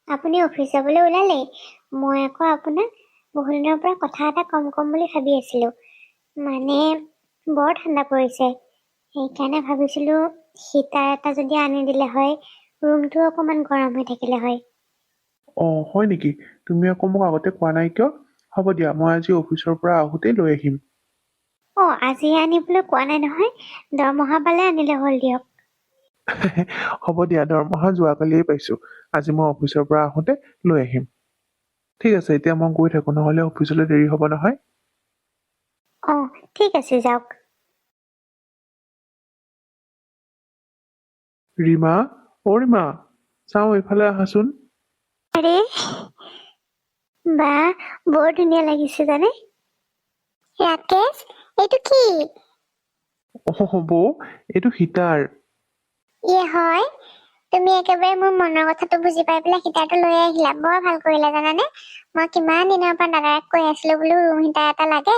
আপুনি অফিচ যাবলৈ ওলালে? মই আকৌ আপোনাক বহু দিনৰ পৰা কথা এটা কম বুলি ভাবি আছিলো। মানে বৰ ঠাণ্ডা পৰিছে, সেইকাৰণে ভাবিছিলো হিটাৰ এটা যদি আনি দিলে হয়, ৰুমটো অকমান গৰম হৈ থাকিলে হয়। হয় নেকি? তুমি আকৌ মোক আগতে কোৱা নাই কিয়? হ'ব দিয়া, মই আজি অফিচৰ পৰা আহোঁতেই লৈ আহিম। আজি আনিবলৈ কোৱা নাই নহয়, দৰমহা পালে আনিলে হ'ল দিয়ক। হ'ব দিয়া, দৰমহা যোৱাকালিয়ে পাইছো। আজি মই অফিচৰ পৰা আহোঁতে লৈ আহিম। ঠিক আছে, এতিয়া মই গৈ থাকো, নহলে অফিচলৈ দেৰি হ'ব নহয়। ঠিক আছে, যাওক। ৰীমা, ৰীমা, চাওঁ এইফালে আহাচোন। আৰে বা, বৰ ধুনীয়া লাগিছে জানে। ৰাকেশ, এইটো কি? বৌ, এইটো হিটাৰ। হয়, তুমি একেবাৰে মোৰ মনৰ কথাটো বুজি পাই পেলাই হিটাৰটো লৈ আহিলা। বৰ ভাল কৰিলা জানানে। মই কিমান দিনৰ পৰা দাদাক কৈ আছিলো বোলো ৰুম হিটাৰ এটা লাগে।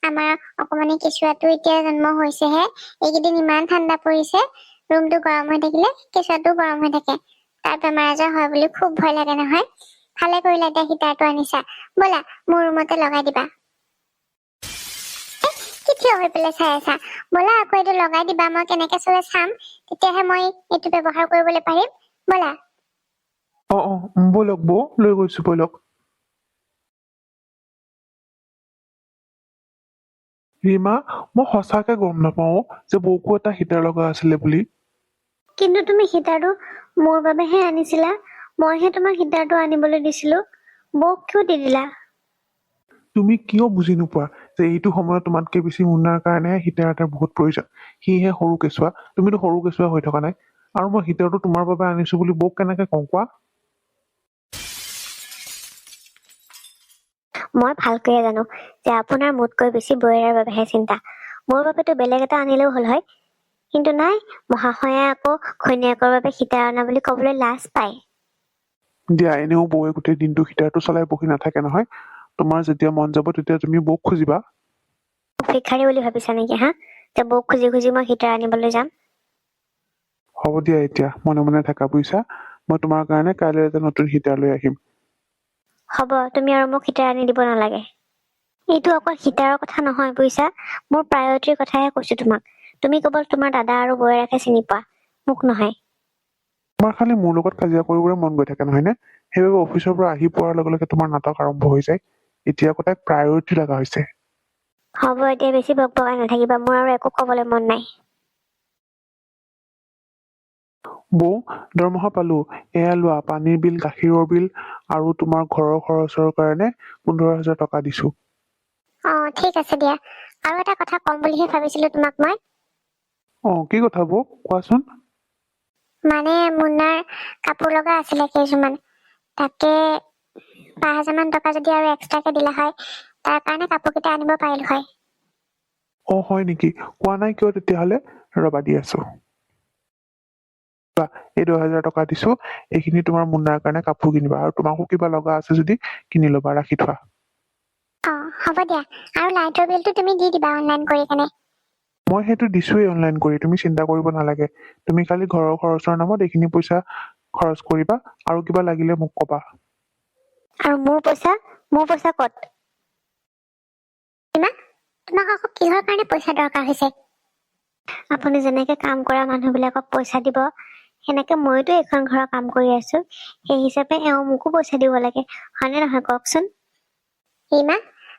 আমাৰ অকমানি কেঁচুৱাটো এতিয়া জন্ম হৈছেহে, এইকেইদিন ইমান ঠাণ্ডা পৰিছে, ৰুমটো গৰম হৈ থাকিলে কেঁচুৱাটো গৰম হৈ থাকে, তাৰ বেমাৰ আজাৰ হয় বুলি খুব ভয় লাগে নহয়। ভালে কৰিলা এতিয়া হিটাৰটো আনিছা, ব'লা মোৰ ৰুমতে লগাই দিবা। কি থিয় হৈ পেলাই চাই আছা? ব'লা আকৌ এইটো লগাই দিবা, মই কেনেকে চলে চাম, তেতিয়াহে মই এইটো ব্যৱহাৰ কৰিবলৈ পাৰিম। ব'লা। ব'লক বৌ, লৈ গৈছো ব'লক। ৰীমা, মই সঁচাকে গম নাপাও যে বৌকো এটা হিটাৰ লগা আছিলে বুলি। কিন্তু তুমি হিটাৰটো মোৰ বাবেহে আনিছিলা, মইহে তোমাক হিটাৰটো আনিবলৈ দিছিলো, বৌক কিয় দি দিলা? তুমি কিয় বুজি নোপোৱা যে এইটো সময়ত তোমাতকে বেছি মুন্নাৰ কাৰণেহে হিটাৰ এটাৰ বহুত প্ৰয়োজন। সিহে সৰু কেঁচুৱা, তুমিতো সৰু কেঁচুৱা হৈ থকা নাই, আৰু মই হিটাৰটো তোমাৰ বাবে আনিছো বুলি বৌক কেনেকে কওঁ কোৱা? মই ভালকৈয়ে জানো যে আপোনাৰ মোতকৈ বেছি বৌয়েৰাৰ বাবেহে চিন্তা। মোৰ বাবেতো বেলেগ এটা আনিলেও হল হয়, কিন্তু নাই, মহাশয়ে আকৌ ঘৈণীয়েকৰ বাবে হিটাৰ অনা বুলি কবলৈ লাজ পায়। দিয়া, এনেও বৌয়ে গোটেই দিনটো হিটাৰটো চলাই বহি নাথাকে নহয়। তোমাৰ যেতিয়া মন যাব তেতিয়া তুমি বৌক খুজিবা। ভিক্ষাৰী বুলি ভাবিছা নেকি হা, যে বৌক খুজি খুজি মই হিটাৰ আনিবলৈ যাম? হ'ব দিয়া, এতিয়া মনে মনে থাকা বুজিছা। মই তোমাৰ কাৰণে কাইলৈ এটা নতুন হিটাৰ লৈ আহিম। হ'ব, তুমি আৰু মোক হিটাৰ আনি দিব নালাগে। এইটো অকল হিটাৰৰ কথা নহয় বুজিছা, মোৰ প্ৰায়ৰিটিৰ কথাহে কৈছো তোমাক। তুমি কেৱল তোমাৰ দাদা আৰু বৌয়েৰাকহে চিনি পোৱা, মোক নহয়। তোমাৰ খালি মোৰ লগত কাজিয়া কৰিবলৈ মন গৈ থাকে নহয় নে? সেইবাবে অফিচৰ পৰা আহি পোৱাৰ লগে লগে তোমাৰ নাটক আৰম্ভ হৈ যায়। এতিয়া আকৌ তাইক প্ৰায়ৰিটি লগা হৈছে। হ'ব, এতিয়া বেছি বকবকাই নাথাকিবা, মোৰ আৰু একো কবলৈ মন নাই। বৌ, দৰমহা পালো। এয়া লোৱা, পানীৰ বিল, গাখীৰৰ বিল আৰু তোমাৰ ঘৰৰ খৰচৰ কাৰণে 15,000 টকা দিছো। ঠিক আছে দিয়া। আৰু এটা কথা কম বুলিহে ভাবিছিলো তোমাক মই। কি কথা বৌ, কোৱাচোন। মানে মুন্নাৰ কাপোৰ লগা আছিলে কেইযোৰমান, তাকে 5,000 মান টকা যদি আৰু এক্সট্ৰাকে দিলা হয়, তাৰ কাৰণে কাপোৰ কেইটা আনিব পাৰিলো হয়। হয় নেকি? কোৱা নাই কিয় তেতিয়াহলে? ৰবা দি আছো। এই 10,000 টকা দিছো, এইখিনি তোমাৰ মুন্নাৰ কাৰণে কাপোৰ কিনিবা, আৰু তোমাকো কিবা লগা আছে যদি কিনি লবা, ৰাখি থোৱা। হ'ব দিয়া, আৰু লাইটৰ বিলটো তুমি দি দিবা অনলাইন কৰি কেনে। মই সেইটো দিছোৱেই অনলাইন কৰি, তুমি চিন্তা কৰিব নালাগে। তুমি খালি ঘৰৰ খৰচৰ নামত এইখিনি পইচা খৰচ কৰিবা, আৰু কিবা লাগিলে মোক কবা। আৰু মোৰ পইচা ক'ত? তোমাক আকৌ কিহৰ কাৰণে পইচা দৰকাৰ হৈছে? আপুনি যেনেকে কাম কৰা মানুহ বিলাকক পইচা দিব, সেনেকে ময়োতো এইখন ঘৰৰ কাম কৰি আছো, সেই হিচাপে এওঁ মোকো পইচা দিব লাগে, হয়নে নহয় কওকচোন? ৰীমা,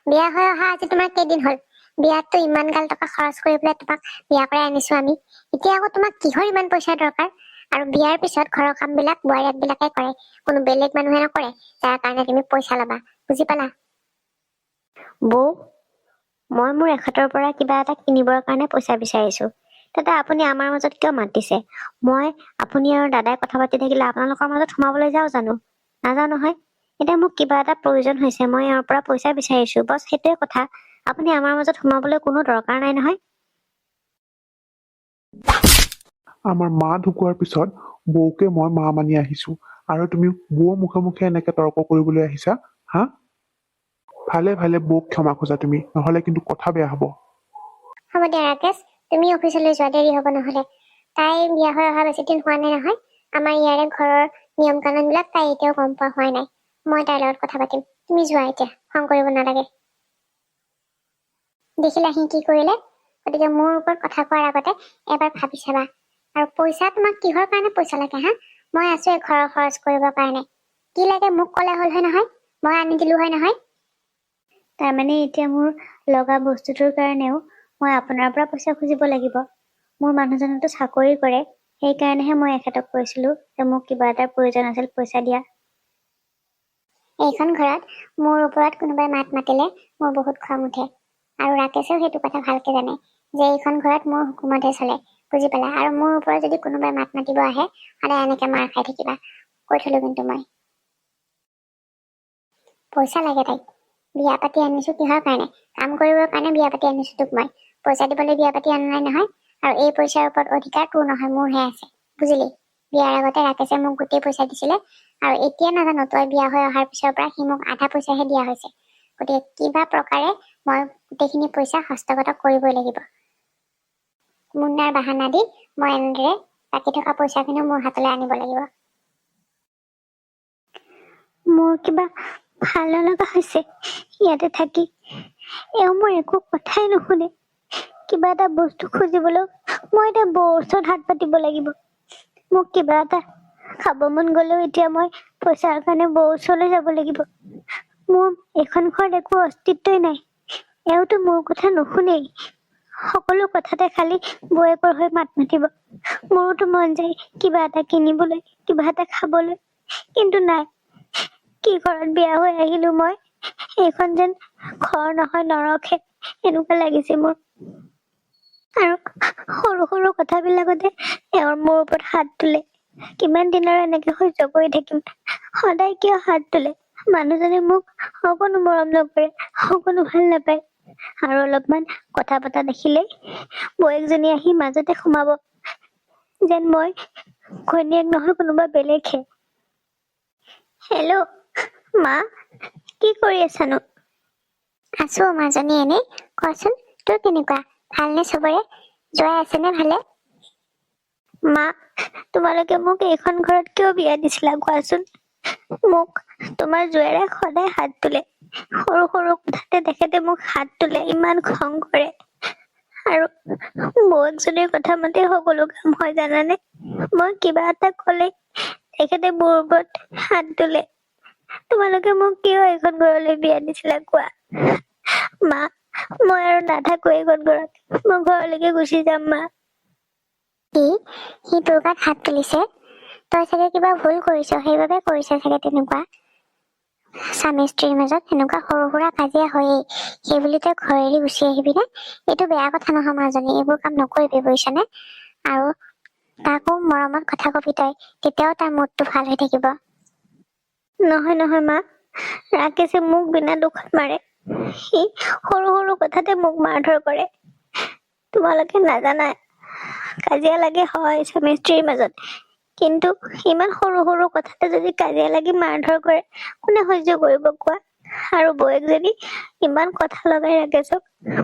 বিয়া হৈ অহা আজি তোমাৰ কেইদিন হল? বিয়াততো ইমান গাল টকা খৰচ কৰি পেলাই তোমাক বিয়া কৰাই আনিছো আমি, এতিয়া আকৌ তোমাক কিহৰ ইমান পইচা দৰকাৰ? আৰু বিয়াৰ পিছত ঘৰৰ কাম বিলাক বোৱাৰীয়েক বিলাকে কৰে, কোনো বেলেগ মানুহে নকৰে, যাৰ কাৰণে তুমি পইচা লবা, বুজি পালা? বৌ, মই মোৰ এখেতৰ পৰা কিবা এটা কিনিবৰ কাৰণে পইচা বিচাৰিছো, তাতে আপুনি আমাৰ মাজত কিয় মাত দিছে? মই, আপুনি আৰু দাদাই কথা পাতি থাকিলে আপোনালোকৰ মাজত সোমাবলৈ যাও জানো? নাযাও নহয়। এতিয়া মোক কিবা এটা প্ৰয়োজন হৈছে, মই ইয়াৰ পৰা পইচা বিচাৰিছো, বছ সেইটোৱে কথা। আপুনি আমাৰ মাজত সোমাবলৈ কোনো দৰকাৰ নাই নহয়। আমাৰ মা ঢুকোৱাৰ পিছত বৌকে মই মা মানি আহিছো, আৰু তুমি বৌৰ মুখে মুখে এনেকে তৰ্ক কৰিবলৈ আহিছা, হা? ভালে ভালে বৌক ক্ষমা খোজা তুমি, নহলে কিন্তু কথা বেয়া হব। হ'ব দিয়া ৰাকেশ, তুমি অফিচলৈ যোৱা, দেৰি হব নহলে। তাই বিয়া হৈ অহা বেছি দিন হোৱা নাই নহয়, আমাৰ ইয়াৰে ঘৰৰ নিয়ম কানুন বিলাক তাই এতিয়াও গম পোৱা হোৱাই নাই। মই তাইৰ লগত কথা পাতিম, তুমি যোৱা এতিয়া, খং কৰিব নালাগে। দেখিলা সি কি কৰিলে? গতিকে মোৰ ওপৰত কথা কোৱাৰ আগতে এবাৰ ভাবি চাবা। আৰু পইচা তোমাক কিহৰ কাৰণে পইচা লাগে হা? মই আছো ঘৰৰ খৰচ কৰিবৰ কাৰণে। কি লাগে মোক ক'লে হ'ল হয় নহয়, মই আনি দিলো হয় নহয়। তাৰমানে এতিয়া মোৰ লগা বস্তুটোৰ কাৰণেও মই আপোনাৰ পৰা পইচা খুজিব লাগিব। মোৰ মানুহজনেতো চাকৰি কৰে, সেইকাৰণেহে মই এখেতক কৈছিলো যে মোক কিবা এটাৰ প্ৰয়োজন আছিল পইচা দিয়া। এইখন ঘৰত মোৰ ওপৰত কোনোবাই মাত মাতিলে মোৰ বহুত খং উঠে। আৰু ৰাকেশেও সেইটো কথা ভালকে জানে যে এইখন ঘৰত মোৰ হুকুমতহে চলে, বুজি পালা? আৰু মোৰ ওপৰত যদি কোনোবাই মাত মাতিব আহে, সদায় এনেকে মাৰ খাই থাকিবা, কৈ থলো কিন্তু মই। পইচা লাগে তাইক। বিয়া পাতি আনিছো কিহৰ কাৰণে? কাম কৰিবৰ কাৰণে বিয়া পাতি আনিছো তোক মই। পইচা দিবলৈ বিয়া পাতি আনা নাই নহয়। আৰু এই পইচাৰ ওপৰত অধিকাৰ তোৰ নহয়, মোৰহে আছে, বুজিলি? বিয়াৰ আগতে ৰাকেশে মোক গোটেই পইচা দিছিলে, আৰু এতিয়া নাজানো তই বিয়া হৈ অহাৰ পিছৰ পৰা সি মোক আধা পইচাহে দিয়া হৈছে। গতিকে কিবা প্ৰকাৰে মই গোটেইখিনি পইচা হস্তগত কৰিবই লাগিব। মুন্নাৰ বাহানা দি মই এনেদৰে বাকী থকা পইচাখিনিও মোৰ হাতলৈ আনিব লাগিব। মোৰ কিবা ভাল নলগা হৈছে ইয়াতে থাকি। এওঁ মোৰ একো কথাই নুশুনে। কিবা এটা বস্তু খুজিবলৈও মই এতিয়া বৌৰ ওচৰত হাত পাতিব লাগিব। মোক কিবা এটা খাব মন গলেও এতিয়া মই পইচাৰ কাৰণে বৌৰ ওচৰলৈ যাব লাগিব। মোৰ এইখন ঘৰত একো অস্তিত্বই নাই। এওঁতো মোৰ কথা নুশুনেই। সকলো কথাতে খালি বৌয়েকৰ হৈ মাত মাতিব। মোৰোতো মন যায় কিবা এটা কিনিবলৈ, কিবা এটা খাবলৈ, কিন্তু নাই। কি ঘৰত বিয়া হৈ আহিলো মই, এইখন যেন ঘৰ নহয় নৰকহে, এনেকুৱা লাগিছে মোৰ। আৰু সৰু সৰু কথাবিলাকতে এওঁৰ মোৰ ওপৰত হাত তোলে। কিমান দিন আৰু এনেকে সহ্য কৰি থাকিম? সদায় কিয় হাত তোলে? মানুহজনে মোক অকণো মৰম নকৰে, অকণো ভাল নাপায়। আৰু অলপমান কথা পতা দেখিলে বৌয়েকজনী আহি মাজতে সোমাব, যেন মই ঘৈণীয়েক নহয় কোনোবা বেলেগহে। হেল্ল' মা, কি কৰি আছানো? আছো মাজনী এনেই। কোৱাচোন তোৰ কেনেকুৱা? ভালনে চবৰে? জয় আছেনে ভালে? মা, তোমালোকে মোক এইখন ঘৰত কিয় বিয়া দিছিলা কোৱাচোন? মোক তোমাৰ জোঁৱাইৰে সদায় হাত তোলে। সৰু সৰু কথাতে তেখেতে মোক হাত তোলে, ইমান খং কৰে। আৰু বৌয়েকজনীৰ কথা মতে সকলো কাম হয় জানানে? মই কিবা এটা কলে তেখেতে মোৰ ওপৰত হাত তোলে। তোমালোকে মোক কিয় এইখন ঘৰলৈ বিয়া দিছিলা কোৱা? মা, মই আৰু নাথাকো এইখন ঘৰত, মই ঘৰলৈকে গুচি যাম মা। কি? সি তোৰ গাত হাত তুলিছে? তই চাগে কিবা ভুল কৰিছ, সেইবাবে কৰিছে চাগে তেনেকুৱা। স্বামী স্ত্ৰীৰ মাজত এনেকুৱা সৰু সুৰা কাজিয়া হয়েই, সেই বুলি তই ঘৰ এৰি গুচি আহিবি নে? এইটো বেয়া কথা নহয় মাজনী, এইবোৰ কাম নকৰিবি বুজিছনে? আৰু তাকো মৰমত কথা কবি তই, তেতিয়াও তাৰ মুডটো ভাল হৈ থাকিব। নহয় নহয় মা, ৰাকেশে মোক বিনা দুখত মাৰে। সি সৰু সৰু কথাতে মোক মাৰধৰ কৰে। তোমালোকে নাজানা, কাজিয়া লাগে হয় স্বামী স্ত্ৰীৰ মাজত, কিন্তু ইমান সৰু সৰু কথাতে যদি কাজিয়া লাগি মাৰধৰ কৰে, কোনে সহ্য কৰিব কোৱা? আৰু বৌয়েকজনী ইমান কথা লগাই ৰাকেশক,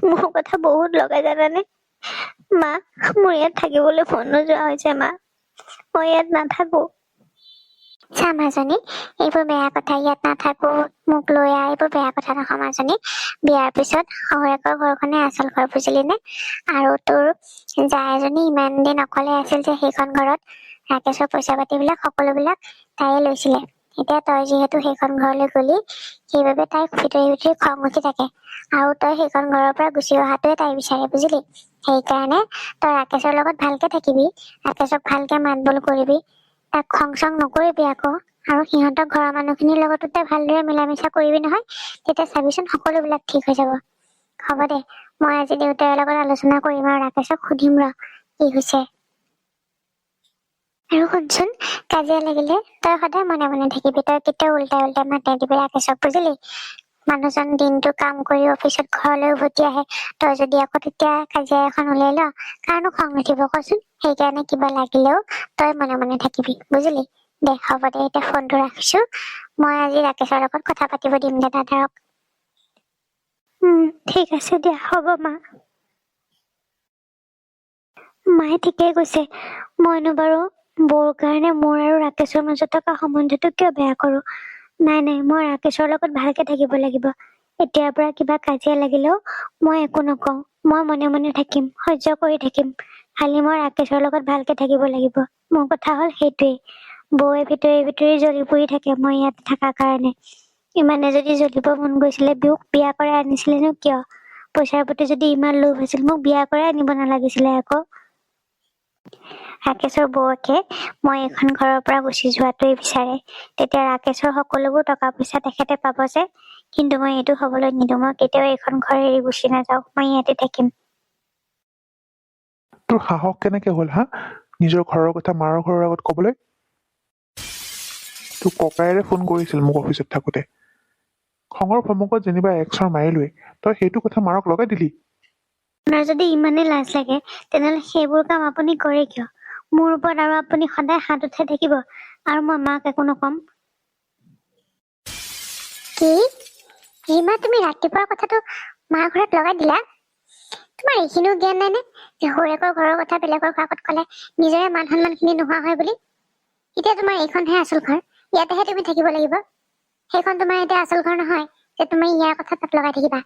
মোৰ কথা বহুত লগাই জানানে? মা, মোৰ ইয়াত থাকিবলৈ মন নোযোৱা হৈছে মা, মই ইয়াত নাথাকো। চা মাজনী, এইবোৰ বেয়া কথা, ইয়াত নাথাকো, মোক লৈ আহ, এইবোৰ বেয়া কথা নহয় মাজনী। বিয়াৰ পিছত শহুৰেকৰ ঘৰখনে আচল ঘৰ, বুজিলি নে? আৰু তোৰ জাই এজনী ইমান দিন অকলে আছিল যে সেইখন ঘৰত ৰাকেশৰ পইচা পাতিবিলাক সকলোবিলাক তাইয়ে লৈছিলে। এতিয়া তই যিহেতু সেইখন ঘৰলৈ গলি, সেইবাবে তাই ভিতৰি ভিতৰি খং উঠি থাকে। আৰু তই সেইখন ঘৰৰ পৰা গুচি অহাটোৱে তাই বিচাৰে, বুজিলি? সেইকাৰণে তই ৰাকেশৰ লগত ভালকে থাকিবি, ৰাকেশক ভালকে মাত বোল কৰিবি, তাক খং চং নকৰিবি আকৌ। আৰু সিহঁতৰ ঘৰৰ মানুহখিনিৰ লগতো তই ভালদৰে মিলা মিছা কৰিবি নহয়, তেতিয়া চাবিচোন সকলোবিলাক ঠিক হৈ যাব। হ'ব দে, মই আজি দেউতাৰ লগত আলোচনা কৰিম আৰু ৰাকেশক সুধিম ৰ কি হৈছে। আৰু শুনচোন, কাজিয়া লাগিলে তই সদায় মনে মনে থাকিবি, তই কেতিয়াও উল্টাই উল্টাই মাত দিবি ৰাকেশক, বুজিলি? মানুহজন দিনটো কাম কৰি অফিচত ঘৰলৈ উভতি আহে, তই যদি আকৌ তেতিয়া কাজিয়া এখন উলিয়াই ল, কাৰণো খং নুঠিব কচোন? সেইকাৰণে কিবা লাগিলেও তই মনে মনে থাকিবি, বুজিলি? দে হ'ব দে, এতিয়া ফোনটো ৰাখিছো। মই আজি ৰাকেশৰ লগত কথা পাতিব দিম দে দাদাক। ঠিক আছে দিয়া, হ'ব মা। মায়ে ঠিকেই কৈছে, মইনো বাৰু বৌৰ কাৰণে মোৰ আৰু ৰাকেশৰ মাজত থকা সম্বন্ধটো কিয় বেয়া কৰো? নাই নাই, মই ৰাকেশৰ লগত ভালকে থাকিব লাগিব। এতিয়াৰ পৰা কিবা কাজিয়া লাগিলেও মই একো নকওঁ, মই মনে মনে থাকিম, সহ্য কৰি থাকিম। খালি মই ৰাকেশৰ লগত ভালকে থাকিব লাগিব। মোৰ কথা হ'ল সেইটোৱেই। বৌয়ে ভিতৰি ভিতৰি জ্বলি পুৰি থাকে মই ইয়াত থকাৰ কাৰণে। ইমানে যদি জ্বলিব মন গৈছিলে মোক বিয়া কৰাই আনিছিলেনো কিয়? পইচাৰ প্ৰতি যদি ইমান লোভ আছিল মোক বিয়া কৰাই আনিব নালাগিছিলে আকৌ। ৰাকেশৰ বৌকে মই এইখন ঘৰৰ পৰা গুচি যোৱাটোৱেই বিচাৰে। তেতিয়া ৰাকেশৰ সকলোবোৰ টকা পইচা তেখেতে পাব যে। কিন্তু মই এইটো হবলৈ নিদিওঁ। মই কেতিয়াও এইখন ঘৰ এৰি গুচি নাযাওঁ, মই ইয়াতে থাকিম। তোৰ সাহস কেনেকে হ'ল হা, নিজৰ ঘৰৰ কথা মাৰৰ ঘৰৰ আগত কবলৈ? তোৰ ককায়েৰে ফোন কৰিছিল মোক অফিচত থাকোতে। খঙৰ ভমকত যেনিবা একচৰ মাৰিলোৱে, তই সেইটো কথা মাৰক লগাই দিলি। আপোনাৰ যদি ইমানেই লাজ লাগে তেনেহলে সেইবোৰ কাম আপুনি কৰে কিয়? মোৰ ওপৰত আৰু আপুনি সদায় হাত উঠাই থাকিব আৰু মই মাক একো নকম? কি ৰীমা, তুমি ৰাতিপুৱাৰ কথাটো মাৰ ঘৰত লগাই দিলা? তোমাৰ এইখিনিও জ্ঞান নাই নে যে সৌৰেকৰ ঘৰৰ কথা বেলেগৰ আগত কলে নিজৰে মান সন্মান খিনি নোহোৱা হয় বুলি? এতিয়া তোমাৰ এইখনহে আচল ঘৰ, ইয়াতেহে তুমি থাকিব লাগিব। সেইখন তোমাৰ এতিয়া আচল ঘৰ নহয় যে তুমি ইয়াৰ কথা তাত লগাই থাকিবা।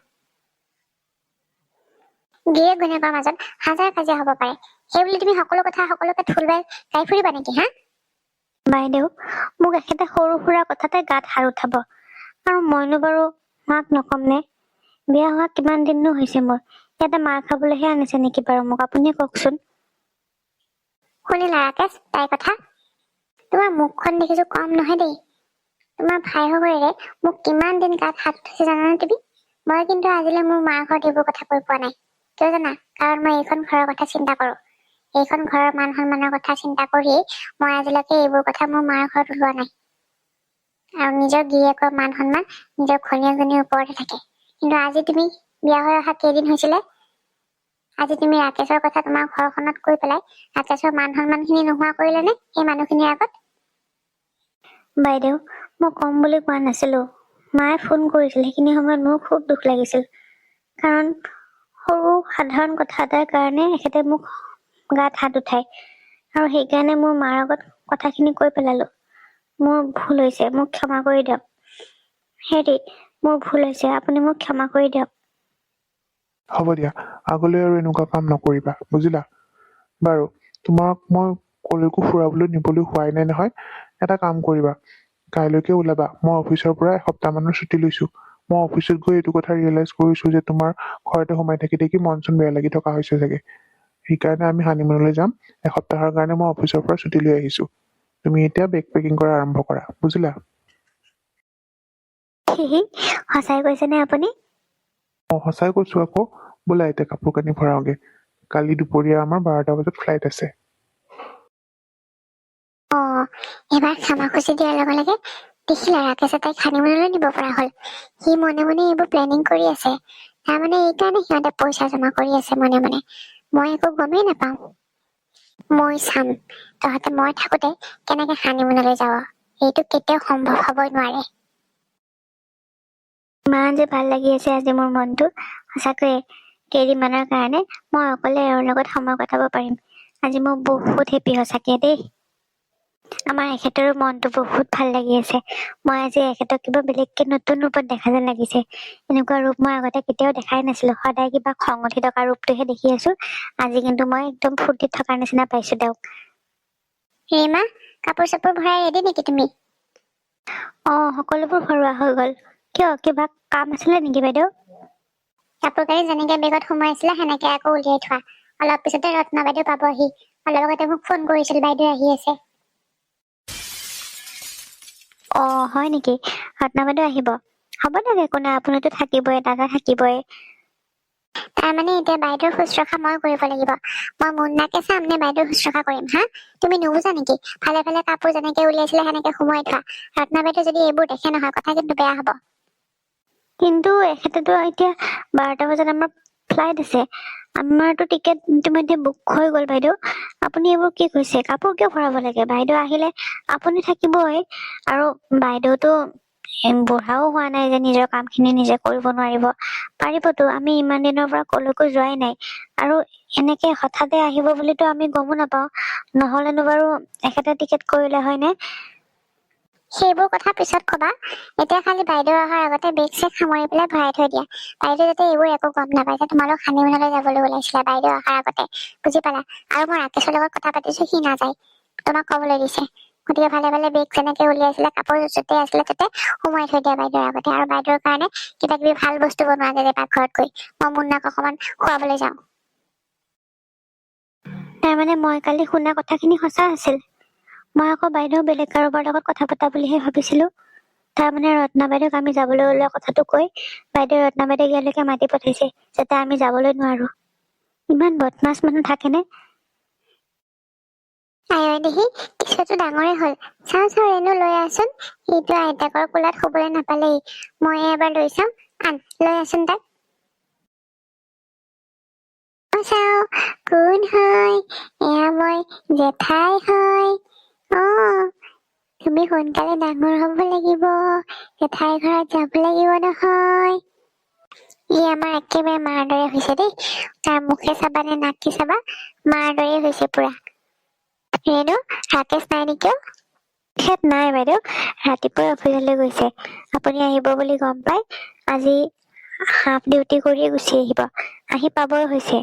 গিৰিয়েক ঘৈণীয়েকৰ মাজত হাজাৰ কাজিয়া হব পাৰে, সেইবুলি তুমি সকলো কথা সকলোকে ঠুলবাই গাই ফুৰিবা নেকি হা? বাইদেউ, মোক একেটা সৰু সুৰা কথাতে গাত হাত উঠাব আৰু মইনো বাৰু মাক নকম নে? বিয়া হোৱা কিমান দিননো হৈছে মোৰ? ইয়াতে মাৰ খাবলৈহে আনিছে নেকি বাৰু মোক? আপুনিয়ে কওকচোন। শুনিলা ৰাকেশ তাইৰ কথা? তোমাৰ মুখখন দেখিছো কম নহয় দেই। তোমাৰ ভাই শহুৰেৰে মোক কিমান দিন গাত হাত উঠাইছে জানানে তুমি? মই কিন্তু আজিলৈ মোৰ মাৰ ঘৰত এইবোৰ কথা কৈ পোৱা নাই। কিয় জানা? কাৰণ মই এইখন ঘৰৰ কথা চিন্তা কৰো। এইখন ঘৰৰ মান সন্মানৰ কথা চিন্তা কৰিয়েই মই আজিলৈকে এইবোৰ কথা মোৰ মাৰ ঘৰত ওলোৱা নাই। আৰু নিজৰ গিৰিয়েকৰ মান সন্মান নিজৰ ঘৈণীয়েকজনীৰ ওপৰতে থাকে। কিন্তু আজি তুমি বিয়া হৈ অহা কেইদিন হৈছিলে? আজি তুমি ৰাকেশৰ কথা তোমাৰ ঘৰখনত কৈ পেলাই ৰাকেশৰ মান সন্মান খিনি নোহোৱা কৰিলে নে সেই মানুহখিনিৰ আগত? বাইদেউ, মই কম বুলি কোৱা নাছিলো। মায়ে ফোন কৰিছিল, সেইখিনি সময়ত মোৰ খুব দুখ লাগিছিল। কাৰণ সৰু সাধাৰণ কথা এটাৰ কাৰণে এখেতে মোক গাত হাত উঠায় আৰু সেইকাৰণে মোৰ মাৰ আগত কথাখিনি কৈ পেলালো। মোৰ ভুল হৈছে, মোক ক্ষমা কৰি দিয়ক। হেৰি, মোৰ ভুল হৈছে, আপুনি মোক ক্ষমা কৰি দিয়ক। হ'ব দিয়া, আগলৈ আৰু এনেকুৱা কাম নকৰিবা, বুজিলা? বাৰু, তোমাক মই কলৈকো ফুৰাবলৈ নিবলৈ হোৱাই নাই নহয়। এটা কাম কৰিবা, কাইলৈকে ওলাবা। মই অফিচৰ পৰা এসপ্তাহ মানৰ ছুটি লৈছো। মই অফিচত গৈ এইটো কথা ৰিয়েলাইজ কৰিছো যে তোমাৰ ঘৰতে সোমাই থাকি থাকি মন চন বেয়া লাগি থকা হৈছে চাগে। সেইকাৰণে আমি হানিমুনলৈ যাম। এসপ্তাহৰ কাৰণে মই অফিচৰ পৰা ছুটি লৈ আহিছো। তুমি এতিয়া বেগ পেকিং কৰা আৰম্ভ কৰা, বুজিলা? সঁচাই কৈছেনে আপুনি? সঁচাই কৈছো আকৌ। বোলা এতিয়া কাপোৰ কানি ভৰাওগে। কালি দুপৰীয়া আমাৰ 12টা বজাত ফ্লাইট আছে। এবাৰ ক্ষমা খুচি দিয়াৰ লগে লগে দেখিলা ৰাকেশে তাইক হানিমুনলৈ নিব পৰা হল। সি মনে মনে এইবোৰ প্লেনিং কৰি আছে। তাৰমানে এইকাৰণে সিহঁতে পইচা জমা কৰি আছে মনে মনে। মই একো গমেই নাপাওঁ। মই চাম তহঁতে মই থাকোতে কেনেকে হানিমুনলৈ যাব। এইটো কেতিয়াও সম্ভৱ হবই নোৱাৰে। ইমান যে ভাল লাগি আছে আজি মোৰ মনটো। সঁচাকৈয়ে কেইদিনমানৰ কাৰণে মই অকলে এওঁৰ লগত সময় কটাব পাৰিম। আজি মই বহুত হেপী সঁচাকে দেই। আমাৰ এখেতৰো মনটো বহুত ভাল লাগি আছে। মই আজি এখেতক কিবা বেলেগকে নতুন ৰূপত দেখা যেন লাগিছে। এনেকুৱা ৰূপ মই আগতে কেতিয়াও দেখাই নাছিলো। সদায় কিবা খং উঠি থকা ৰূপটোহে দেখি আছো। আজি কিন্তু মই একদম ফূৰ্তিত থকাৰ নিচিনা পাইছো তেওঁক। ৰীমা, কাপোৰ চাপোৰ ভৰাই ৰেডি নেকি তুমি? সকলোবোৰ ভৰোৱা হৈ গল। কিয়, কিবা কাম আছিলে নেকি বাইদেউ? কাপোৰ কানি যেনেকে বেগত সোমাইছিলে সেনেকে আকৌ উলিয়াই থোৱা। অলপ পিছতে ৰত্না বাইদেউ পাবহি। অলপ আগতে মোক ফোন কৰিছিল, বাইদেউ আহি আছে। হয় নেকি? ৰত্না বাইদেউ আহিব? হ'ব দিয়ক, একো নাই। আপুনিতো থাকিবই, দাদা থাকিবই। তাৰমানে এতিয়া বাইদেউৰ শুশ্ৰূষা মই কৰিব লাগিব। মই মুন্নাকে চাম নে বাইদেউৰ শুশ্ৰূষা কৰিম হা? তুমি নুবুজা নেকি? ভালে ভালে কাপোৰ যেনেকে উলিয়াইছিলে সেনেকে সোমাই থোৱা। ৰত্না বাইদেউ যদি এইবোৰ দেখে নহয়, কথা কিন্তু বেয়া হব। কিন্তু এখেতেতো এতিয়া 12টা বজাত আমাৰ ফ্লাইট আছে। আমাৰতো টিকেট ইতিমধ্যে বুক হৈ গল বাইদেউ। আপুনি এইবোৰ কি কৈছে? কাপোৰ কিয় ভৰাব লাগে? বাইদেউ আহিলে আপুনি থাকিবই। আৰু বাইদেউতো বুঢ়াও হোৱা নাই যে নিজৰ কামখিনি নিজে কৰিব নোৱাৰিব। পাৰিবতো, আমি ইমান দিনৰ পৰা কলৈকো যোৱাই নাই, আৰু এনেকে হঠাতে আহিব বুলিতো আমি গমো নাপাওঁ। নহলেনো বাৰু একেটা টিকেট কৰিলে হয়নে? সেইবোৰ কথা পিছত কবা। এতিয়া খালি বাইদেউ অহাৰ আগতে বেগ চেগ সামৰি পেলাই ভৰাই থৈ দিয়া। বাইদেউ যাতে এইবোৰ একো গম নাপায় যে তোমালোক হানিমুনলৈ যাবলৈ ওলাইছিলা বাইদেউ অহাৰ আগতে, বুজি পালা? আৰু মই ৰাকেশৰ লগত কথা পাতিছো, সি নাযায়, তোমাক কবলৈ দিছে। গতিকে ভালে ভালে বেগ যেনেকে উলিয়াইছিলে, কাপোৰ য'তে আছিলে ততে সোমাই থৈ দিয়া বাইদেউৰ আগতে। আৰু বাইদেউৰ কাৰণে কিবা কিবি ভাল বস্তু বনোৱা যায় পাকঘৰত গৈ। মই মুন্নাক অকমান খুৱাবলৈ যাওঁ। তাৰমানে মই কালি শুনা কথাখিনি সঁচা আছিল। মই আকৌ বাইদেউ বেলেগ কাৰোবাৰ লগত কথা পতা বুলিহে ভাবিছিলো। তাৰমানে ৰত্না বাইদেউক আমি যাবলৈ ওলোৱা কথাটো কৈ বাইদেউ ৰত্না বাইদেউ ইয়ালৈকে মাতি পঠাইছে যাতে আমি যাবলৈ নোৱাৰো। ইমান বদমাছ মানুহ থাকেনে? আই দেহি, কিছুতো ডাঙৰে হল। চাওঁ চাওঁ ৰেণু লৈ আছোন। সিটো আইতাকৰ কোলাত শুবলৈ নাপালেই, মই এবাৰ লৈ চাওঁ। আন লৈ আছোন তাক। চাওঁ কোন হয়? এয়া মই জেঠাই হয়। তুমি সোনকালে ডাঙৰ হব লাগিব, জেঠাই ঘৰত যাব লাগিব নহয়। ই আমাৰ একেবাৰে মাৰ দৰে হৈছে দেই। তাৰ মুখে চাবা নে নাকে চাবা, মাৰ দৰে হৈছে পুৰা। ৰেণু, ৰাকেশ নাই নেকি? হেত নাই বাইদেউ, ৰাতিপুৱাই অফিচলৈ গৈছে। আপুনি আহিব বুলি গম পাই আজি হাফ ডিউটি কৰিয়ে গুচি আহিব। আহি পাবই হৈছে।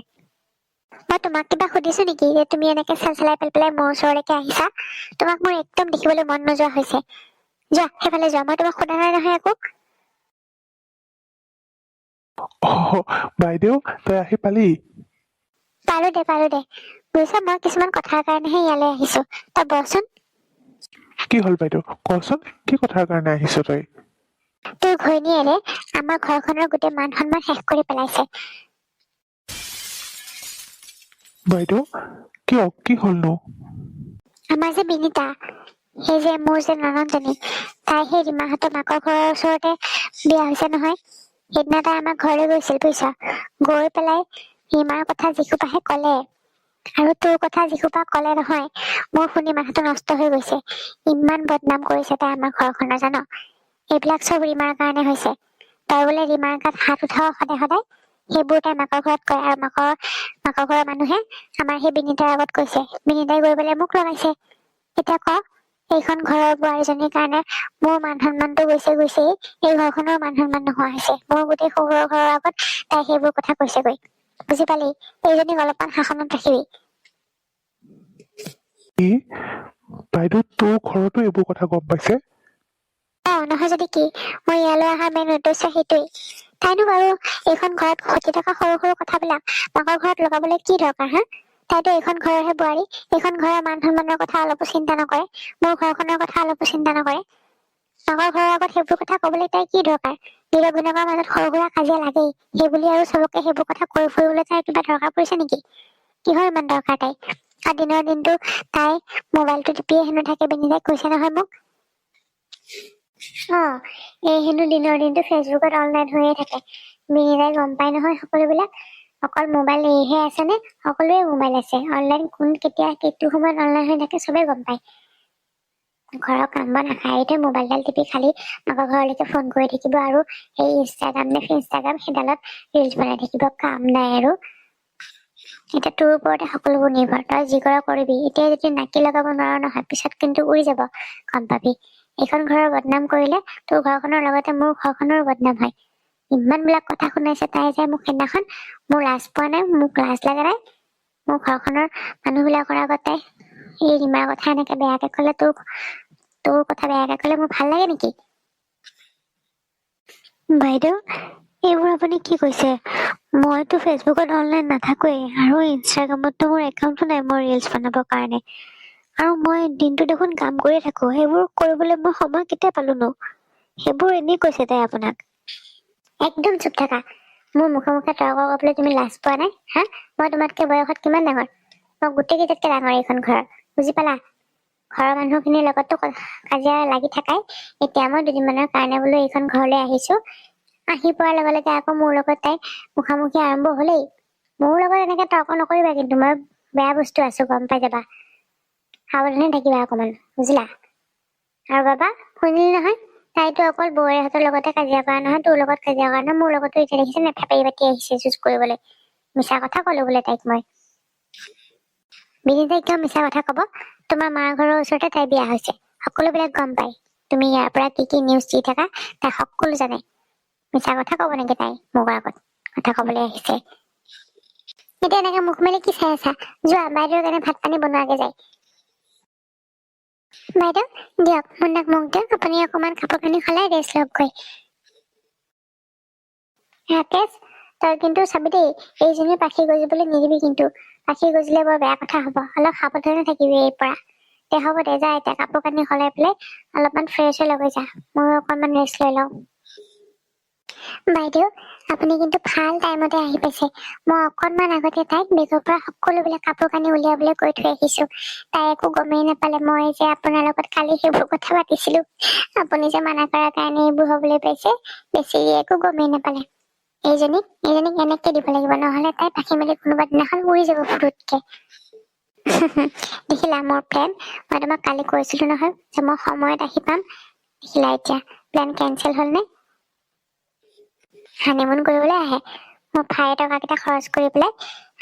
মই তোমাক কিবা সুধিছো নেকি যে তুমি এনেকে চেলচেলাই পেলাই মোৰ ওচৰলৈকে আহিছা? তোমাক মোৰ একদম দেখিবলৈ মন নোযোৱা হৈছে। যোৱা সেইফালে যোৱা, মই তোমাক সোধা নাই নহয় একো। বাইদেউ, তই আহি পালি? পালো দে বুজিছ, মই কিছুমান কথাৰ কাৰণেহে ইয়ালৈ আহিছো। তই বহচোন। কি হল বাইদেউ কচোন, কি কথাৰ কাৰণে আহিছ তই? তোৰ ঘৈণীয়েৰে আমাৰ ঘৰখনৰ গোটেই মান সন্মান শেষ কৰি পেলাইছে। বাইদেউ কিয়, কি হলনো? আমাৰ যে বিনিতা, সেই যে মোৰ যে ননন্দজনী, তাই সেই ৰীমাহঁতৰ মাকৰ ঘৰৰ ওচৰতে বিয়া হৈছে নহয়। সেইদিনা তাই আমাৰ ঘৰলৈ গৈছিল বুজিছ। গৈ পেলাই ৰীমাৰ কথা যিসোপাহে কলে, আৰু তোৰ কথা যিসোপা কলে নহয়, মোৰ শুনি মাথাটো নষ্ট হৈ গৈছে। ইমান বদনাম কৰিছে তাই আমাৰ ঘৰখনৰ, জান? এইবিলাক চব ৰীমাৰ কাৰণে হৈছে। তই বোলে ৰীমাৰ গাত হাত উঠাও সদায় সদায়, সেইবোৰ তাই মাকৰ ঘৰত কয়। আৰু মাকৰ ঘৰৰ মানুহে আমাৰ সেই বিনিতাৰ আগত কৈছে। বিনিতাই গৈ পেলাই মোক লগাইছে। এতিয়া ক, এইখন ঘৰৰ বোৱাৰীজনীৰ কাৰণে মোৰ মান সন্মানটো গৈছেই, এই ঘৰখনৰ মান সন্মান নোহোৱা হৈছে। মোৰ গোটেই শহুৰৰ ঘৰৰ আগত তাই সেইবোৰ কথা কৈছেগৈ। বুজি পালি? এইজনীক অলপমান শাসনত ৰাখিবি। কি? বাইদেউ তোৰ ঘৰতো এইবোৰ কথা গম পাইছে? নহয় যদি কি, মই ইয়ালৈ অহা মেইন উদ্দেশ্য সেইটোৱেই। তাইনো বাৰু এইখন ঘৰত ঘটি থকা সৰু সৰু কথাবিলাক মাকৰ ঘৰত লগাবলৈ কি দৰকাৰ, হা? তাইতো এইখন ঘৰৰহে বোৱাৰী। এইখন ঘৰৰ মান সন্মানৰ কথা অলপো চিন্তা নকৰে, মোৰ ঘৰখনৰ কথা অলপো চিন্তা নকৰে। মাকৰ ঘৰৰ আগত সেইবোৰ কথা কবলৈ তাই কি দৰকাৰ? নিজৰ গুণকৰ মাজত সৰু সুৰা কাজিয়া লাগেই, সেইবুলি আৰু চবকে সেইবোৰ কথা কৈ ফুৰিবলৈ তাই কিবা দৰকাৰ পৰিছে নেকি? কিহৰ ইমান দৰকাৰ তাই? আৰু দিনৰ দিনটো তাই মোবাইলটো টিপিয়ে হেনো থাকে, বিনিতাই কৈছে নহয় মোক। এই হেনো দিনৰ দিনটো ফেচবুকত অনলাইন হৈয়ে থাকে। বিনিতাই গম পাই নহয় সকলোবিলাক। অকল মোবাইল এৰিহে আছে নে? সকলোৱে মোবাইল আছে। অনলাইন কোন কেতিয়া কেইটো সময়ত অনলাইন হৈ থাকে চবেই গম পায়। ঘৰৰ কাম বন আখাইতে মোবাইলডাল টিপি খালি মাকৰ ঘৰলৈকে ফোন কৰি থাকিব, আৰু সেই ইনষ্টাগ্ৰাম সেইডালত ৰিলচ বনাই থাকিব। কাম নাই আৰু। এতিয়া তোৰ ওপৰতে সকলোবোৰ নিৰ্ভৰ। তই যি কৰ কৰিবি। এতিয়া যদি নাকি লগাব নোৱাৰ নহয়, পিছত কিন্তু উৰি যাব, গম পাবি। এইখন ঘৰৰ বদনাম কৰিলে তোৰ ঘৰখনৰ লগতে মোৰ ঘৰখনৰো বদনাম হয়। ইমান বিলাক কথা শুনাইছে তাই যে মোক সেইদিনাখন। মোৰ লাজ পোৱা নাই? মোক লাজ লাগে নাই? মোৰ ঘৰখনৰ মানুহ বিলাকৰ আগত তাই এই ৰীমাৰ কথা এনেকে বেয়াকে কলে, তোৰ কথা বেয়াকে কলে মোৰ ভাল লাগে নেকি? বাইদেউ, এইবোৰ আপুনি কি কৈছে? মইতো ফেচবুকত অনলাইন নাথাকোৱেই, আৰু ইনষ্টাগ্ৰামতো মোৰ একাউণ্টো নাই মই ৰিলচ বনাবৰ কাৰণে। আৰু মই দিনটো দেখোন কাম কৰিয়ে থাকো, সেইবোৰ কৰিবলৈ মই সময় কেতিয়া পালোনো? সেইবোৰ এনেই কৈছে তাই আপোনাক। একদম চুপ থাকা। মোৰ মুখে মুখে তৰ্ক কৰিবলৈ তুমি লাজ পোৱা নাই, হা? মই তোমাতকে বয়সত কিমান ডাঙৰ? মই গোটেই কেইটাতকে ডাঙৰ এইখন ঘৰৰ, বুজি পালা? ঘৰৰ মানুহখিনিৰ লগতো কাজিয়া লাগি থাকাই এতিয়া মই দুদিনমানৰ কাৰণে বোলো এইখন ঘৰলৈ আহিছো। আহি পোৱাৰ লগে লগে আকৌ মোৰ লগত তাই মুখামুখি আৰম্ভ হলেই। মোৰ লগত এনেকে তৰ্ক নকৰিবা কিন্তু, মই বেয়া বস্তু আছো, গম পাই যাবা। সাৱধানে থাকিবা অকমান, বুজিলা? আৰু বাবা শুনিলি নহয়, তাইতো মইতো অকল বৌৰেহঁতৰ লগতে কাজিয়া কৰা নহয়, তোৰ লগত কাজিয়া কৰা নহয়, মোৰ লগতো এতিয়া দেখিছে নেফাপেৰি পাতি আহিছে যুঁজ কৰিবলৈ। মিছা কথা কলো বোলে তাইক মই। বিনিতাই কিয় মিছা কথা কব? তোমাৰ মাৰ ঘৰৰ ওচৰতে তাই বিয়া হৈছে, সকলোবিলাক গম পাই। তুমি ইয়াৰ পৰা কি কি নিউজ দি থাকা তাই সকলো জানে। মিছা কথা কব নেকি তাই মোৰ আগত কথা কবলৈ আহিছে? এতিয়া এনেকে মুখ মেলি কি চাই আছা? যোৱা বাইদেউৰ কাৰণে ভাত পানী বনোৱাগে যায়। বাইদেউ দিয়ক, মুন্নাক মোক দিয়ক, আপুনি অকমান কাপোৰ কানি সলাই ৰেষ্ট লওকগৈ। ৰাকেশ, তই কিন্তু চাবি দেই, এইজনী পাখি গজিবলৈ নিদিবি কিন্তু। পাখি গজিলে বৰ বেয়া কথা হব, অলপ সাৱধানে থাকিবি এই পৰা। দে হ'ব দে, যা এতিয়া কাপোৰ কানি সলাই পেলাই অলপমান ফ্ৰেছ হৈ লগৈ যা, ময়ো অকণমান ৰেষ্ট লৈ লওঁ। বাইদেউ, আপুনি কিন্তু ভাল টাইমতে আহি পাইছে। মই অকণমান আগতে তাইক বেগৰ পৰা সকলোবিলাক কাপোৰ কানি উলিয়াবলৈ কৈ থৈ আহিছো। তাই একো গমেই নাপালে মই যে আপোনাৰ লগত কালি সেইবোৰ কথা পাতিছিলো। আপুনি যে মানা কৰাৰ কাৰণে এইবোৰ হবলৈ পাইছে, বেছি একো গমেই নাপালে। এইজনীক এনেকে দিব লাগিব, নহলে তাই পাখি মেলি কোনোবা দিনাখন উৰি যাব ফুটুতকে। দেখিলা মোৰ প্লেন? মই তোমাক কালি কৈছিলো নহয় যে মই সময়ত আহি পাম। দেখিলা এতিয়া প্লেন কেঞ্চেল হল নে? হানিমুন কৰিবলৈ আহে, মোৰ ভাই টকা কেইটা খৰচ কৰি পেলাই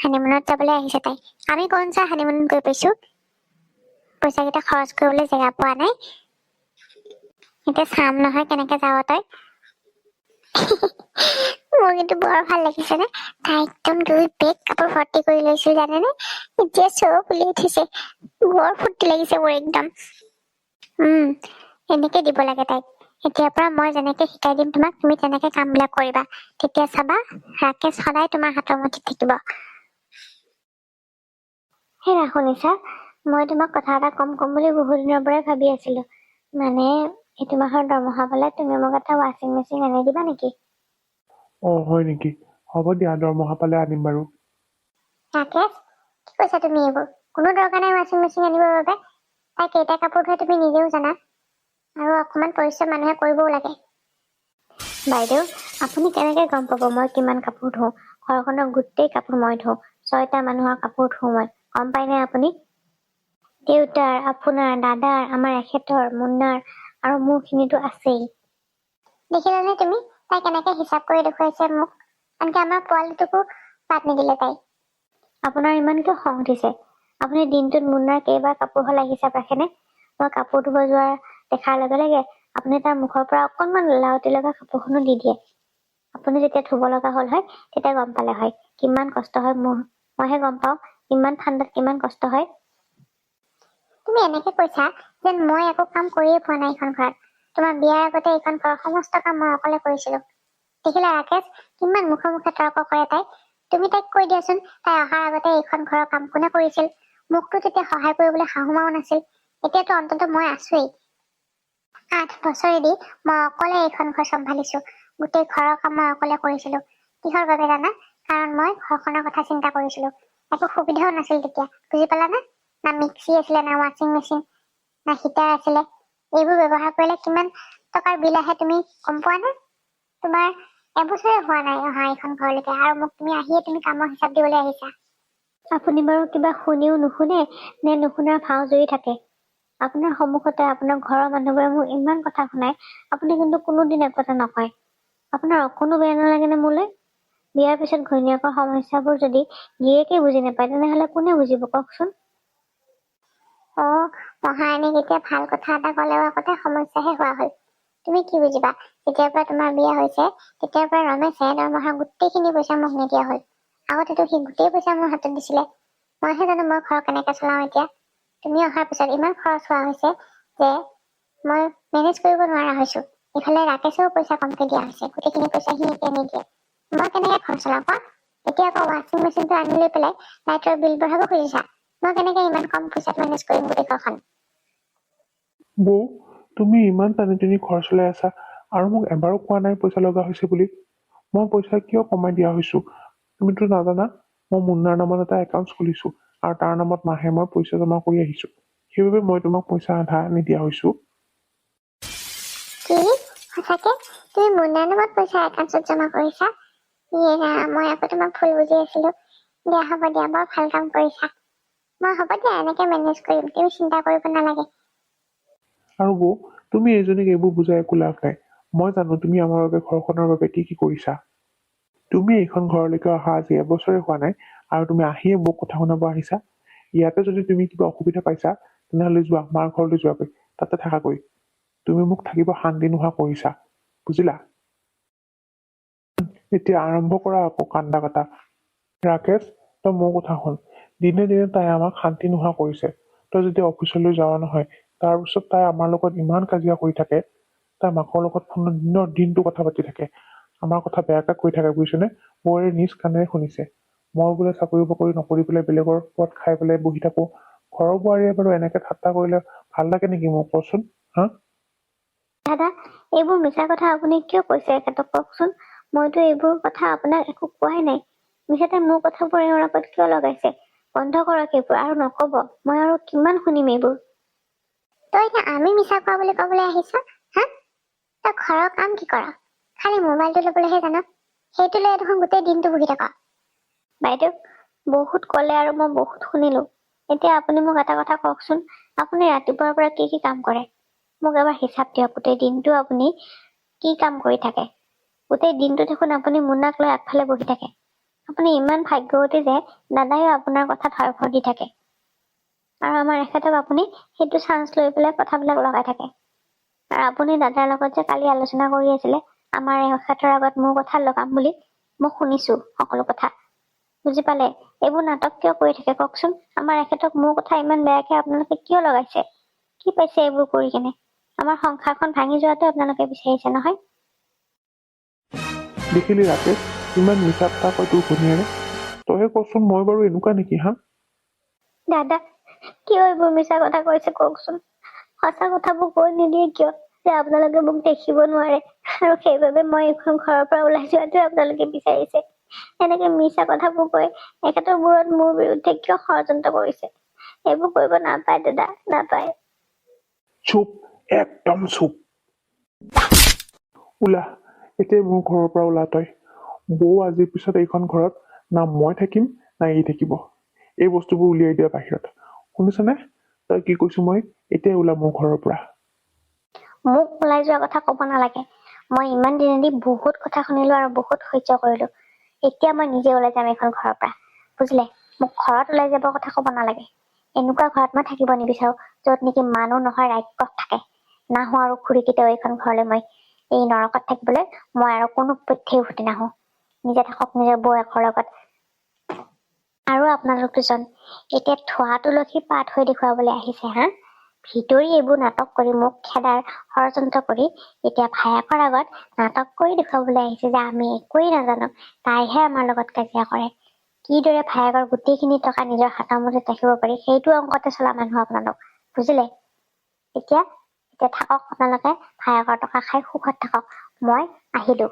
হানিমুনত যাবলৈ আহিছে তাই। আমি কোন চা হানিমুনত গৈ পাইছো, পইচা কেইটা খৰচ কৰিবলৈ জেগা পোৱা নাই। এতিয়া চাম নহয় কেনেকে যাৱ তই। মোৰ কিন্তু বৰ ভাল লাগিছে নে? তাই একদম 2 বেগ কাপোৰ ভৰ্তি কৰি লৈছিল জানেনে? এতিয়া চব ফুলি উঠিছে, বৰ ফূৰ্তি লাগিছে মোৰ একদম। এনেকে দিব লাগে তাইক। এতিয়াৰ পৰা মই যেনেকে শিকাই দিম তোমাক, তুমি তেনেকে কাম বিলাক কৰিবা। তেতিয়া চাবা ৰাকেশ সদায় তোমাৰ হাতৰ মুঠিত থাকিব। হেৰা শুনিছা, মই তোমাক কথা এটা কম বুলি বহুত দিনৰ পৰাই ভাবি আছিলো। মানে এইটো মাহৰ দৰমহা পালে তুমি মোক এটা ৱাশ্বিং মেচিন আনি দিবা নেকি? হয় নেকি? হ'ব দিয়া, দৰমহা পালে আনিম বাৰু। ৰাকেশ, কি কৈছা তুমি এইবোৰ? কোনো দৰকাৰ নাই ৱাশ্বিং মেচিন আনিবৰ বাবে। তাই কেইটা কাপোৰ ধোৱে তুমি নিজেও জানা, আৰু অকমান পৰিশ্ৰম মানুহে কৰিবও লাগে। বাইদেউ, আপুনি কেনেকে গম পাব মই কিমান কাপোৰ ধোওঁ? ঘৰখনৰ গোটেই কাপোৰ মই ধোওঁ, 6টা মানুহৰ কাপোৰ ধোওঁ মই। গম পাই নে আপুনি? দেউতাৰ, আপোনাৰ, দাদাৰ, আমাৰ এখেতৰ, মুন্নাৰ আৰু মোৰ খিনিতো আছেই। দেখিলানে তুমি তাই কেনেকে হিচাপ কৰি দেখুৱাইছে মোক? আনকি আমাৰ পোৱালিটোকো বাদ নিদিলে তাই। আপোনাৰ ইমান কিয় খং উঠিছে? আপুনি দিনটোত মুন্নাৰ কেইবাৰ কাপোৰ সলাই হিচাপ ৰাখেনে? মই কাপোৰ ধুব যোৱাৰ দেখাৰ লগে লগে আপুনি তাৰ মুখৰ পৰা অকণমান লাউতি লগা কাপোৰখনো দি দিয়ে। আপুনি যেতিয়া ধুব লগা হল হয় তেতিয়া গম পালে হয় কিমান কষ্ট হয় মোৰ। মইহে গম পাওঁ ইমান ঠাণ্ডাত কিমান কষ্ট হয়। তুমি এনেকে কৈছা যেন মই একো কাম কৰিয়ে পোৱা নাই এইখন ঘৰত। তোমাৰ বিয়াৰ আগতে এইখন ঘৰৰ সমস্ত কাম মই অকলে কৰিছিলো। দেখিলা ৰাকেশ, কিমান মুখে মুখে তৰ্ক কৰে তাই। তুমি তাইক কৈ দিয়াচোন, তাই অহাৰ আগতে এইখন ঘৰৰ কাম কোনে কৰিছিল? মোকতো তেতিয়া সহায় কৰিবলৈ শাহুমাও নাছিল। এতিয়াতো অন্তত মই আছোৱেই। 8 বছৰেদি মই অকলে এইখন ঘৰ চম্ভালিছো। গোটেই ঘৰৰ কাম মই অকলে কৰিছিলো। কিহৰ বাবে জানা? কাৰণ মই ঘৰখনৰ কথা চিন্তা কৰিছিলো। একো সুবিধাও নাছিল তেতিয়া, বুজি পালানে? না মিক্সি আছিলে, না ৱাশ্বিং মেচিন, না হিটাৰ আছিলে। এইবোৰ ব্যৱহাৰ কৰিলে কিমান টকাৰ বিল আহে তুমি গম পোৱা নে? তোমাৰ এবছৰে হোৱা নাই অহা এইখন ঘৰলৈকে, আৰু মোক তুমি আহিয়ে তুমি কামৰ হিচাপ দিবলৈ আহিছা। আপুনি বাৰু কিবা শুনিও নুশুনে, নে নুশুনাৰ ভাও জুৰি থাকে? আপোনাৰ সন্মুখতে আপোনাৰ ঘৰৰ মানুহবোৰে মোক ইমান কথা শুনাই, আপুনি কিন্তু কোনোদিন এক কথা নকয়। আপোনাৰ অকণো বেয়া নালাগে নে মোলৈ? বিয়াৰ পিছত ঘৈণীয়েকৰ সমস্যাবোৰ যদি গিৰিয়েকে বুজি নাপায় তেনেহলে কোনে বুজিব কওকচোন? মহাৰাণীক এতিয়া ভাল কথা এটা কলেও আগতে সমস্যাহে হোৱা হল। তুমি কি বুজিবা? যেতিয়াৰ পৰা তোমাৰ বিয়া হৈছে তেতিয়াৰ পৰা ৰমেশে দৰমহা গোটেইখিনি পইচা মোক নিদিয়া হল। আগতেতো সি গোটেই পইচা মোৰ হাতত দিছিলে। মইহে জানো মই ঘৰ কেনেকে চলাও এতিয়া। তুমি অহাৰ পিছত ইমান খৰচ হোৱা হৈছে যে মই মেনেজ কৰিব নোৱাৰা হৈছো। ইফালে ৰাকেশেও পইচা কমকে দিয়া হৈছে, গোটেইখিনি পইচা সি এতিয়া নিদিয়ে। মই কেনেকে ঘৰ চলাও কোৱা? এতিয়া আকৌ ৱাশ্বিং মেচিনটো আনি লৈ পেলাই লাইটৰ বিল বঢ়াব খুজিছা। মই কেনেকে ইমান কম পইচাত মেনেজ কৰিম গোটেই ঘৰখন? বৌ, তুমি ইমান টানি টানি ঘৰ চলাই আছা আৰু মোক এবাৰো কোৱা নাই পইচা লগা হৈছে বুলি। মই পইচা কিয় কমাই দিয়া হৈছো তুমিতো নাজানা? মই মুন্নাৰ নামত এটা একাউণ্ট খুলিছো আৰু তাৰ নামত মাহে মই পইচা জমা কৰি আহিছো। সেইবাবে মই তোমাক পইচা আধা আনি দিয়া হৈছো। কি? সঁচাকে তুমি মুন্নাৰ নামত পইচা একাউণ্টত জমা কৰিছা? মই আকৌ তোমাক ভুল বুজি আছিলো। দিয়া হ'ব দিয়া, বৰ ভাল কাম কৰিছা। মই হ'ব দিয়া এনেকে মেনেজ কৰিম, তুমি চিন্তা কৰিব নালাগে। আৰু বৌ, তুমি এইজনীক এইবোৰ বুজাই একো লাভ নাই। মই জানো তুমি আমাৰ বাবে ঘৰখনৰ বাবে কি কৰিছা। তুমি এইখন ঘৰলৈকে অহা আজি এবছৰে হোৱা নাই আৰু তুমি আহিয়ে মোক কথা শুনাব আহিছা। ইয়াতে যদি তুমি কিবা অসুবিধা পাইছা তেনেহলে যোৱা মাৰ ঘৰলৈ যোৱাগৈ, তাতে থাকাগৈ। তুমি মোক থাকিব শান্তি নোহোৱা কৰিছা, বুজিলা। এতিয়া আৰম্ভ কৰা আকৌ কান্দা কাটা। ৰাকেশ, তই মোৰ কথা শুন। দিনে দিনে তাই আমাক শান্তি নোহোৱা কৰিছে। তই যেতিয়া অফিচলৈ যোৱা নহয় তাৰপিছত তাই আমাৰ লগত ইমান কাজিয়া কৰি থাকে। তাই মাকৰ লগত ফোনত দিনৰ দিনটো কথা পাতি থাকে, আমাৰ কথা বেয়াকে কৈ থাকে, বুজিছনে। বৌৰে নিজ কাণেৰে শুনিছে। মই বোলে চাকৰি বাকৰি নকৰি পেলাই বেলেগৰ ওপৰত খাই পেলাই বহি থাকো। ঘৰৰ বোৱাৰীয়ে বাৰু এনেকে ঠাট্টা কৰিলে ভাল লাগে নেকি মোক কচোন, হা। দাদা, এইবোৰ মিছা কথা আপুনি কিয় কৈছে এখেতক কওকচোন। মইতো এইবোৰ কথা আপোনাক একো কোৱাই নাই। মিছাতে মোৰ কথাবোৰ এওঁৰ আগত কিয় লগাইছে। বন্ধ কৰক এইবোৰ আৰু নকব। মই আৰু কিমান শুনিম এইবোৰ। তই এতিয়া আমি মিছা কোৱা বুলি কবলৈ আহিছ, হা? তই ঘৰৰ কাম কি কৰ? খালি মোবাইলটো ল'বলৈহে জান। সেইটো লৈ দেখোন গোটেই দিনটো বহি থাক। বাইদেউ, বহুত কলে আৰু মই বহুত শুনিলো। এতিয়া আপুনি মোক এটা কথা কওকচোন, আপুনি ৰাতিপুৱাৰ পৰা কি কি কাম কৰে? মোক এবাৰ হিচাপ দিয়ক। গোটেই দিনটো আপুনি কি কাম কৰি থাকে? গোটেই দিনটো দেখোন আপুনি মুন্নাক লৈ আগফালে বহি থাকে। আপুনি ইমান ভাগ্যৱতী যে দাদাইও আপোনাৰ কথাত হৰফৰ দি থাকে। আৰু আমাৰ এখেতক আপুনি সেইটো চান্স লৈ পেলাই কথাবিলাক লগাই থাকে। আৰু আপুনি দাদাৰ লগত যে কালি আলোচনা কৰি আছিলে আমাৰ এখেতৰ আগত মোৰ কথা লগাম বুলি, মই শুনিছো সকলো কথা। বুজি পালে? এইবোৰ নাটক কিয় কৰি থাকে কওকচোন। আমাৰ এখেতক মোৰ কথা ইমান বেয়াকে আপোনালোকে কিয় লগাইছে? কি পাইছে এইবোৰ কৰি কেনে? আমাৰ সংসাৰখন ভাঙি যোৱাটো আপোনালোকে বিচাৰিছে নহয়? দেখিলি ৰাকেশ, ইমান মিছা কথা কয় তোৰ ভনীয়েৰে। তইহে কচোন, মই বাৰু এনেকুৱা নেকি, হা? দাদা, কিয় এইবোৰ মিছা কথা কৈছে কওকচোন। সঁচা কথাবোৰ কৈ নিদিয়ে কিয়? যে আপোনালোকে মোক দেখিব নোৱাৰে আৰু সেইবাবে মই এইখন ঘৰৰ পৰা ওলাই যোৱাটো আপোনালোকে বিচাৰিছে। এনেকে মিছা কথাবোৰ কৈ এখেতৰ মূৰত মোৰ বিৰুদ্ধে কিয় ষড়যন্ত্ৰ কৰিছে? এইবোৰ কৰিব নাপায় দাদা, নাপায়। চুপ, একদম চুপ। ওলা, এতিয়া মোৰ ঘৰৰ পৰা ওলা তই। বৌ আজিৰ পিছত এইখন ঘৰত না মই থাকিম না ই থাকিব। এই বস্তুবোৰ উলিয়াই দিয়া বাহিৰত, শুনিছনে? তই কি কৈছো মই, এতিয়া ওলা মোৰ ঘৰৰ পৰা। মোক ওলাই যোৱা কথা কব নালাগে। মই ইমান দিনেদি বহুত কথা শুনিলো আৰু বহুত সহ্য কৰিলো। এতিয়া মই নিজে ওলাই যাম এইখন ঘৰৰ পৰা, বুজিলে? মোক ঘৰত ওলাই যাব কথা কব নালাগে। এনেকুৱা ঘৰত মই থাকিব নিবিচাৰো যত নেকি মানুহ নহয় ৰাক্ষস থাকে। নাহো আৰু ঘূৰি কেতিয়াও এইখন ঘৰলৈ। মই এই নৰকত থাকিবলৈ মই আৰু কোনো পধ্যেই উভতি নাহো। নিজে থাকক নিজৰ বৌয়েকৰ লগত। আৰু আপোনালোক দুজন এতিয়া ধোৱা তুলসী পাত হৈ দেখুৱাবলৈ আহিছে, হা? ভিতৰি এইবোৰ নাটক কৰি মোক খেদাৰ ষড়যন্ত্ৰ কৰি এতিয়া ভায়েকৰ আগত নাটক কৰি দেখুৱাবলৈ আহিছে যে আমি একোৱেই নাজানো, তাইহে আমাৰ লগত কাজিয়া কৰে। কিদৰে ভায়েকৰ গোটেইখিনি টকা নিজৰ হাতৰ মুঠিত ৰাখিব পাৰি সেইটো অংকতে চলা মানুহ আপোনালোক, বুজিলে? এতিয়া এতিয়া থাকক আপোনালোকে, ভায়েকৰ টকা খাই সুখত থাকক। মই আহিলো।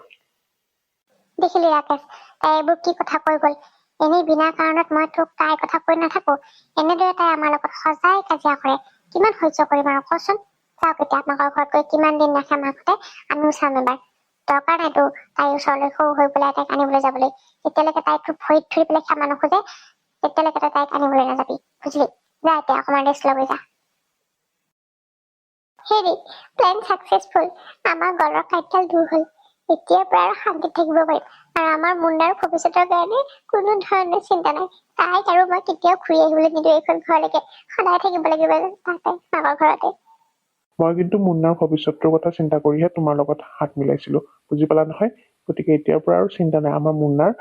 দেখিলি ৰাকেশ, তাই এইবোৰ কি কথা কৈ গল। এনেই বিনা কাৰণত মই তোক তাইৰ কথা কৈ নাথাকো। এনেদৰে তাই আমাৰ লগত সদায় কাজিয়া কৰে। কিমান সহ্য কৰিম আৰু কচোন। চাওক এতিয়া আপোনালোকৰ ঘৰত গৈ কিমান দিন ৰাখে মাকহঁতে, আমিও চাম এবাৰ। দৰকাৰ নাইতো তাইৰ ওচৰলৈ সৰু হৈ পেলাই তাইক আনিবলৈ যাবলৈ। যেতিয়ালৈকে তাইক তোৰ ভৰিত ধৰি পেলাই ক্ষমা নোখোজে তেতিয়ালৈকে তই তাইক আনিবলৈ নাযাবি, বুজিলি? যা এতিয়া অকণমান ৰেষ্ট ল'বলৈ যা। হেৰি, প্লেন চাকচেছফুল। আমাৰ গলৰ কাইটডাল দূৰ হল। এতিয়াৰ পৰা আৰু শান্তিত থাকিব পাৰিম। আৰু আমাৰ মুন্নাৰ ভৱিষ্যতৰ কাৰণে কোনো ধৰণৰ চিন্তা নাই। তাইক আৰু মই কেতিয়াও ঘূৰি আহিবলৈ নিদিওঁ এইখন ঘৰলৈকে। সদায় থাকিব লাগিব তাতে, মাকৰ ঘৰতে। মই কিন্তু মুন্নাৰ ভৱিষ্যতৰ কথা চিন্তা কৰিহে তোমাৰ লগত হাত মিলাইছিলো, বুজি পালা নহয়? গতিকে এতিয়াৰ পৰা আৰু চিন্তা নাই। আমাৰ মুন্নাৰ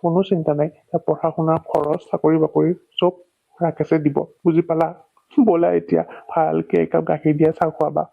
কোনো চিন্তা নাই। পঢ়া শুনাৰ খৰচ, চাকৰি বাকৰি চব ৰাকেশে দিব, বুজি পালা? বলা এতিয়া ভালকে একাপ গাখীৰ দিয়া চাহ খুৱাবা।